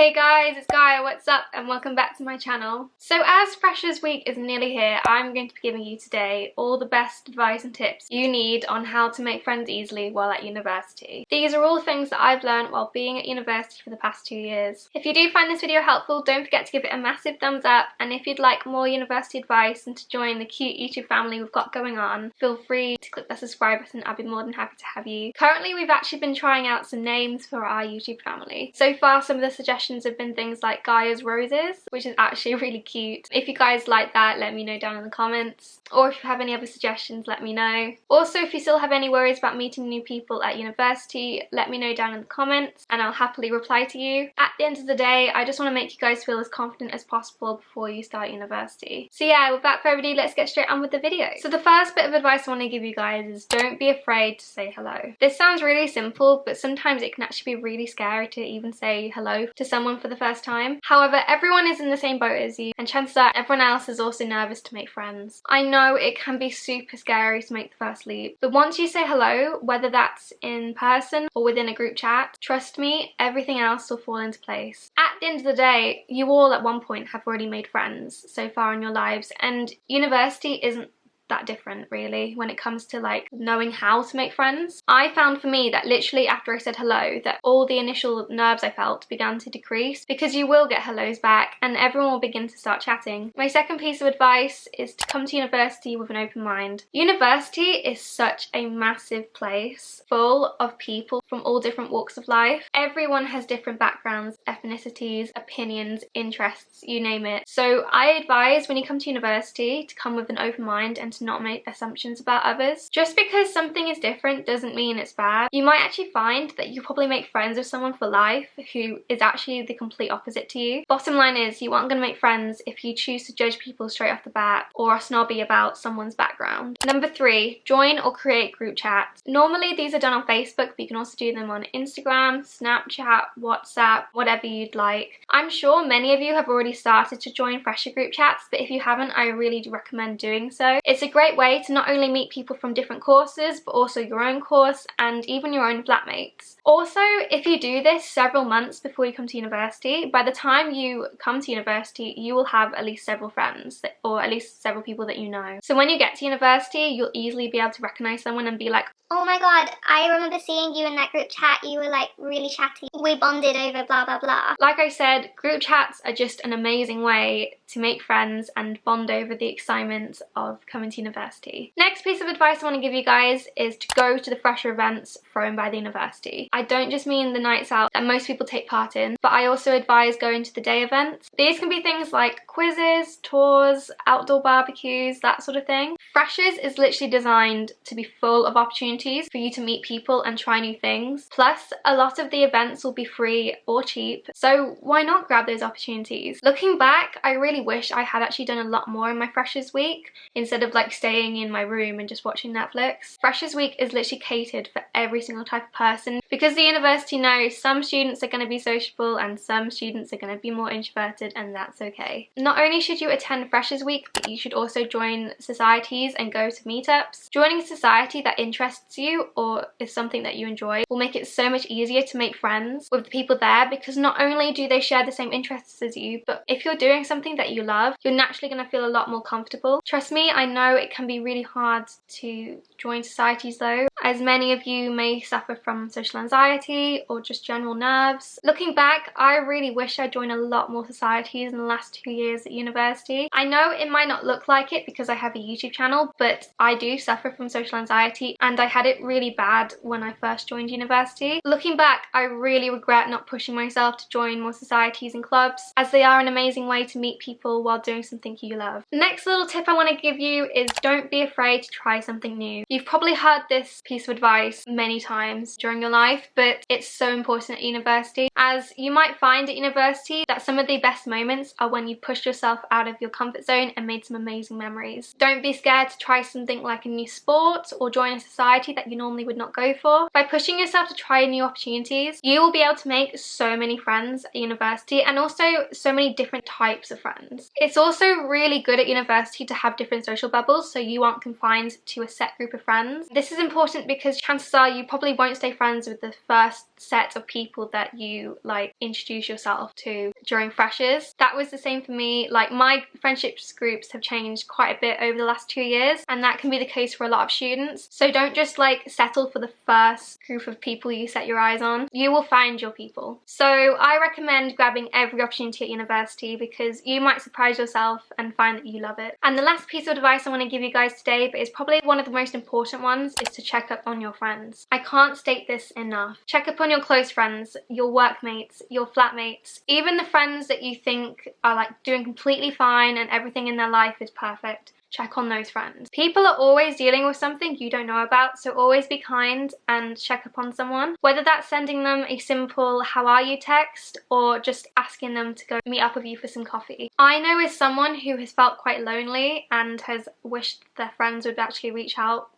Hey guys, it's Gaia, what's up, and welcome back to my channel. So as Freshers Week is nearly here, I'm going to be giving you today all the best advice and tips you need on how to make friends easily while at university. These are all things that I've learned while being at university for the past 2 years. If you do find this video helpful, don't forget to give it a massive thumbs up, and if you'd like more university advice and to join the cute YouTube family we've got going on, feel free to click the subscribe button. I'll be more than happy to have you. Currently, we've actually been trying out some names for our YouTube family. So far, some of the suggestions have been things like Gaia's Roses, which is actually really cute. If you guys like that, let me know down in the comments. Or if you have any other suggestions, let me know. Also, if you still have any worries about meeting new people at university, let me know down in the comments and I'll happily reply to you. At the end of the day, I just want to make you guys feel as confident as possible before you start university. So yeah, without further ado, let's get straight on with the video. So the first bit of advice I want to give you guys is don't be afraid to say hello. This sounds really simple, but sometimes it can actually be really scary to even say hello to someone for the first time. However, everyone is in the same boat as you, and chances are everyone else is also nervous to make friends. I know it can be super scary to make the first leap, but once you say hello, whether that's in person or within a group chat, trust me, everything else will fall into place. At the end of the day, you all at one point have already made friends so far in your lives, and university isn't that different really when it comes to like knowing how to make friends. I found for me that literally after I said hello that all the initial nerves I felt began to decrease, because you will get hellos back and everyone will begin to start chatting. My second piece of advice is to come to university with an open mind. University is such a massive place full of people from all different walks of life. Everyone has different backgrounds, ethnicities, opinions, interests, you name it. So I advise when you come to university to come with an open mind and to not make assumptions about others. Just because something is different doesn't mean it's bad. You might actually find that you probably make friends with someone for life who is actually the complete opposite to you. Bottom line is, you aren't going to make friends if you choose to judge people straight off the bat or are snobby about someone's background. Number 3, join or create group chats. Normally these are done on Facebook, but you can also do them on Instagram, Snapchat, WhatsApp, whatever you'd like. I'm sure many of you have already started to join fresher group chats, but if you haven't, I really do recommend doing so. It's a great way to not only meet people from different courses, but also your own course and even your own flatmates. Also, if you do this several months before you come to university, by the time you come to university, you will have at least several friends, or at least several people that you know. So when you get to university, you'll easily be able to recognize someone and be like, oh my god, I remember seeing you in that group chat, you were like really chatty. We bonded over blah blah blah. Like I said, group chats are just an amazing way to make friends and bond over the excitement of coming to university. Next piece of advice I want to give you guys is to go to the fresher events thrown by the university. I don't just mean the nights out that most people take part in, but I also advise going to the day events. These can be things like quizzes, tours, outdoor barbecues, that sort of thing. Freshers is literally designed to be full of opportunities for you to meet people and try new things. Plus, a lot of the events will be free or cheap, so why not grab those opportunities? Looking back, I really wish I had actually done a lot more in my Freshers Week instead of like staying in my room and just watching Netflix. Freshers Week is literally catered for every single type of person, because the university knows some students are going to be sociable and some students are going to be more introverted, and that's okay. Not only should you attend Freshers Week, but you should also join societies and go to meetups. Joining a society that interests you or is something that you enjoy will make it so much easier to make friends with the people there, because not only do they share the same interests as you, but if you're doing something that you love, you're naturally going to feel a lot more comfortable. Trust me, I know it can be really hard to join societies though, as many of you may suffer from social anxiety or just general nerves. Looking back, I really wish I joined a lot more societies in the last 2 years at university. I know it might not look like it because I have a YouTube channel, but I do suffer from social anxiety and I had it really bad when I first joined university. Looking back, I really regret not pushing myself to join more societies and clubs, as they are an amazing way to meet people while doing something you love. The next little tip I want to give you is don't be afraid to try something new. You've probably heard this piece of advice many times during your life, but it's so important at university, as you might find at university that some of the best moments are when you pushed yourself out of your comfort zone and made some amazing memories. Don't be scared to try something like a new sport or join a society that you normally would not go for. By pushing yourself to try new opportunities, you will be able to make so many friends at university, and also so many different types of friends. It's also really good at university to have different social bubbles, so you aren't confined to a set group of friends. This is important because chances are you probably won't stay friends with the first set of people that you like introduce yourself to during freshers. That was the same for me. Like, my friendships groups have changed quite a bit over the last 2 years, and that can be the case for a lot of students. So don't just like settle for the first group of people you set your eyes on. You will find your people. So I recommend grabbing every opportunity at university because you might surprise yourself and find that you love it. And the last piece of advice I want to give you guys today, but it's probably one of the most important ones, is to check up on your friends. I can't state this enough. Check up on your close friends, your workmates, your flatmates, even the friends that you think are like doing completely fine and everything in their life is perfect. Check on those friends. People are always dealing with something you don't know about, so always be kind and check up on someone. Whether that's sending them a simple "how are you" text or just asking them to go meet up with you for some coffee. I know as someone who has felt quite lonely and has wished their friends would actually reach out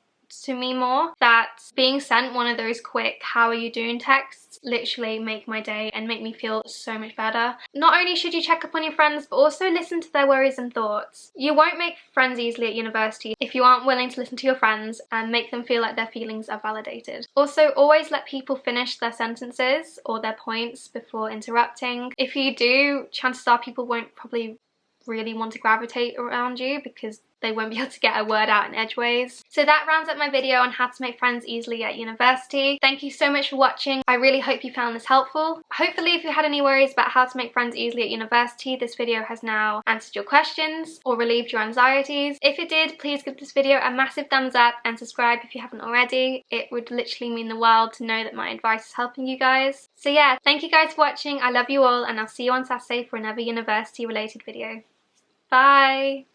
to me more, that being sent one of those quick "how are you doing" texts literally make my day and make me feel so much better. Not only should you check up on your friends, but also listen to their worries and thoughts. You won't make friends easily at university if you aren't willing to listen to your friends and make them feel like their feelings are validated. Also, always let people finish their sentences or their points before interrupting. If you do, chances are people won't probably really want to gravitate around you because they won't be able to get a word out in edgeways. So that rounds up my video on how to make friends easily at university. Thank you so much for watching. I really hope you found this helpful. Hopefully, if you had any worries about how to make friends easily at university, this video has now answered your questions or relieved your anxieties. If it did, please give this video a massive thumbs up and subscribe if you haven't already. It would literally mean the world to know that my advice is helping you guys. So yeah, thank you guys for watching. I love you all, and I'll see you on Saturday for another university related video. Bye!